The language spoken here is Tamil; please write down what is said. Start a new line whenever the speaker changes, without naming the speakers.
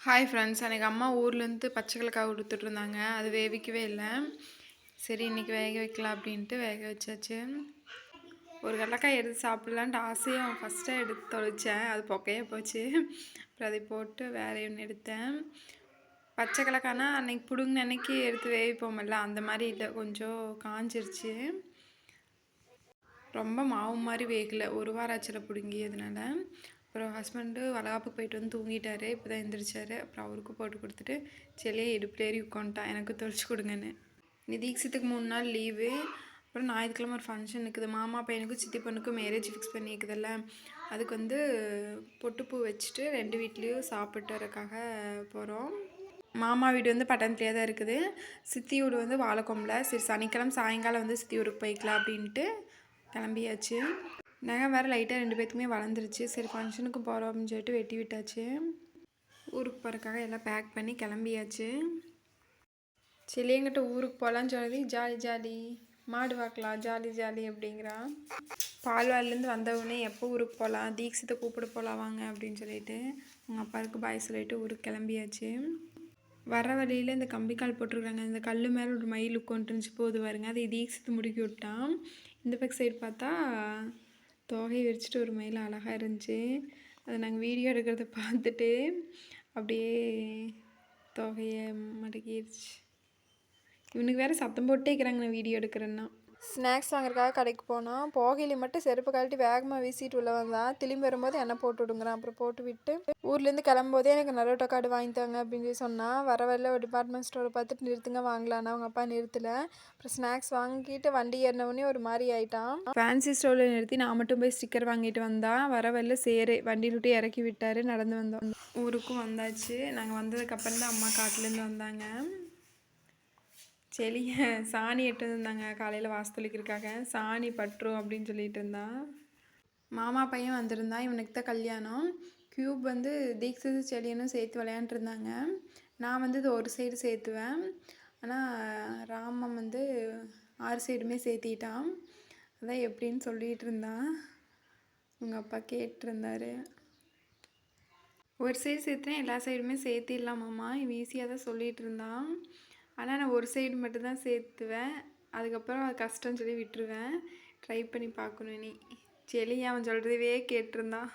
ஹாய் ஃப்ரெண்ட்ஸ், எனக்கு அம்மா ஊர்லேருந்து பச்சை கலக்காய் கொடுத்துட்ருந்தாங்க. அது வேவிக்கவே இல்லை. சரி இன்றைக்கி வேக வைக்கலாம் அப்படின்ட்டு வேக வச்சாச்சு. ஒரு கடலக்காய் எடுத்து சாப்பிட்லான்ட்டு ஆசையாக ஃபஸ்ட்டாக எடுத்து தொலைச்சேன். அது பொக்கையாக போச்சு. அப்புறம் அதை போட்டு வேற ஒன்று எடுத்தேன். பச்சை கலக்காய்னா அன்றைக்கி பிடுங்கின அன்னைக்கு எடுத்து வேவிப்போமில்ல, அந்த மாதிரி இல்லை, கொஞ்சம் காஞ்சிருச்சு. ரொம்ப மாவு மாதிரி வேகலை, ஒரு வாரம் ஆச்சில் பிடுங்கியதுனால. அப்புறம் ஹஸ்பண்டு வளகாப்புக்கு போயிட்டு வந்து தூங்கிட்டார். இப்போ தான் எழுந்திரிச்சார். அப்புறம் அவருக்கு போட்டு கொடுத்துட்டு செல்லியே இடுப்பில் ஏறி உட்காந்துட்டான், எனக்கு தொலைச்சி கொடுங்கன்னு. தீக்ஷித்துக்கு 3 நாள் லீவு. அப்புறம் ஞாயிற்றுக்கிழமை ஒரு ஃபங்க்ஷன் இருக்குது. மாமா பையனுக்கும் சித்தி பொண்ணுக்கும் மேரேஜ் ஃபிக்ஸ் பண்ணியிருக்குதில்ல, அதுக்கு வந்து பொட்டுப்பூ வச்சுட்டு 2 வீட்லேயும் சாப்பிட்டு வரக்காக போகிறோம். மாமா வீடு வந்து பட்டணத்துலேயே தான் இருக்குது. சித்தி வீடு வந்து வாழைக்கொம்பில். சரி சனிக்கிழமை சாயங்காலம் வந்து சித்தி ஊருக்கு போய்க்கலாம் அப்படின்ட்டு கிளம்பியாச்சு. நகை வேறு லைட்டாக 2 பேத்துக்குமே வளர்ந்துருச்சு. சரி ஃபங்க்ஷனுக்கு போகிறோம் அப்படின்னு சொல்லிட்டு வெட்டி விட்டாச்சு. ஊருக்கு போகிறக்காக எல்லாம் பேக் பண்ணி கிளம்பியாச்சு. சரி எங்கிட்ட ஊருக்கு போகலான்னு சொல்லி ஜாலி ஜாலி மாடு வாக்கலாம் ஜாலி ஜாலி அப்படிங்கிறான். பால்வாடிலேருந்து வந்தவுடனே எப்போ ஊருக்கு போகலாம், தீக்ஷித்தை கூப்பிட போகலாம் வாங்க அப்படின்னு சொல்லிட்டு அவங்க அப்பாவுக்கு பாய் சொல்லிட்டு ஊருக்கு கிளம்பியாச்சு. வர வழியில் இந்த கம்பிக்கால் போட்டிருக்காங்க. இந்த கல் மேலே ஒரு மயில் உட்காந்துருந்துச்சு போது பாருங்க, அதை தீக்ஷித்து முடுக்கி விட்டான். இந்த பக்கம் சைடு பார்த்தா தொகையை விரிச்சிட்டு ஒரு மயில் அழகாக இருந்துச்சு. அதை நாங்கள் வீடியோ எடுக்கிறத பார்த்துட்டு அப்படியே தொகையை மடக்கிடுச்சு. இவனுக்கு வேறு சத்தம் போட்டே இருக்கிறாங்க நான் வீடியோ எடுக்கிறேன்னா. ஸ்நாக்ஸ் வாங்குறதுக்காக கடைக்கு போனோம். போகையில மட்டும் செருப்பு கழட்டி வேகமாக வீசிட்டு உள்ளே வந்தான். திரும்பி வரும்போது என்ன போட்டு விடுங்கிறான். அப்புறம் போட்டு விட்டு ஊர்லேருந்து கிளம்போதே எனக்கு நரோட்டா கார்டு வாங்கித்தாங்க அப்படின்னு சொல்லி சொன்னான். வர வரல ஒரு டிபார்ட்மெண்ட் ஸ்டோரை பார்த்துட்டு நிறுத்துங்க வாங்கலான்னா அவங்க அப்பா நிறுத்தலை. அப்புறம் ஸ்நாக்ஸ் வாங்கிட்டு வண்டி ஏறினவுடனே ஒரு மாதிரி ஆகிட்டான். ஃபேன்சி ஸ்டோரில் நிறுத்தி நான் மட்டும் போய் ஸ்டிக்கர் வாங்கிட்டு வந்தான். வர வரல சேரு வண்டியில் விட்டு இறக்கி விட்டார். நடந்து வந்தோம். ஊருக்கும் வந்தாச்சு. நாங்கள் வந்ததுக்கப்புறம் தான் அம்மா காட்டிலேருந்து வந்தாங்க. செடியை சாணி எட்டு இருந்தாங்க காலையில் வாசத்தொலிக்கிறதுக்காக. சாணி பட்டுரும் அப்படின்னு சொல்லிட்டு இருந்தான். மாமா பையன் வந்திருந்தான். இவனுக்கு தான் கல்யாணம். க்யூப் வந்து தீக்ஷித்து செடியனும் சேர்த்து விளையாண்டுருந்தாங்க. நான் வந்து இது ஒரு சைடு சேர்த்துவேன். ஆனால் ராமன் வந்து 6 சைடுமே சேர்த்திட்டான். அதான் எப்படின்னு சொல்லிகிட்டு இருந்தான். உங்கள் அப்பா கேட்டிருந்தாரு. ஒரு சைடு சேர்த்துனா எல்லா சைடுமே சேர்த்திடலாமாம்மா, இவன் ஈஸியாக தான் சொல்லிகிட்டு இருந்தான். ஆனால் நான் ஒரு சைடு மட்டும்தான் சேர்த்துவேன். அதுக்கப்புறம் அது கஷ்டம்னு சொல்லி விட்டுருவேன். ட்ரை பண்ணி பார்க்கணும் நீ. செலி அவன் சொல்கிறதவே கேட்டிருந்தான்.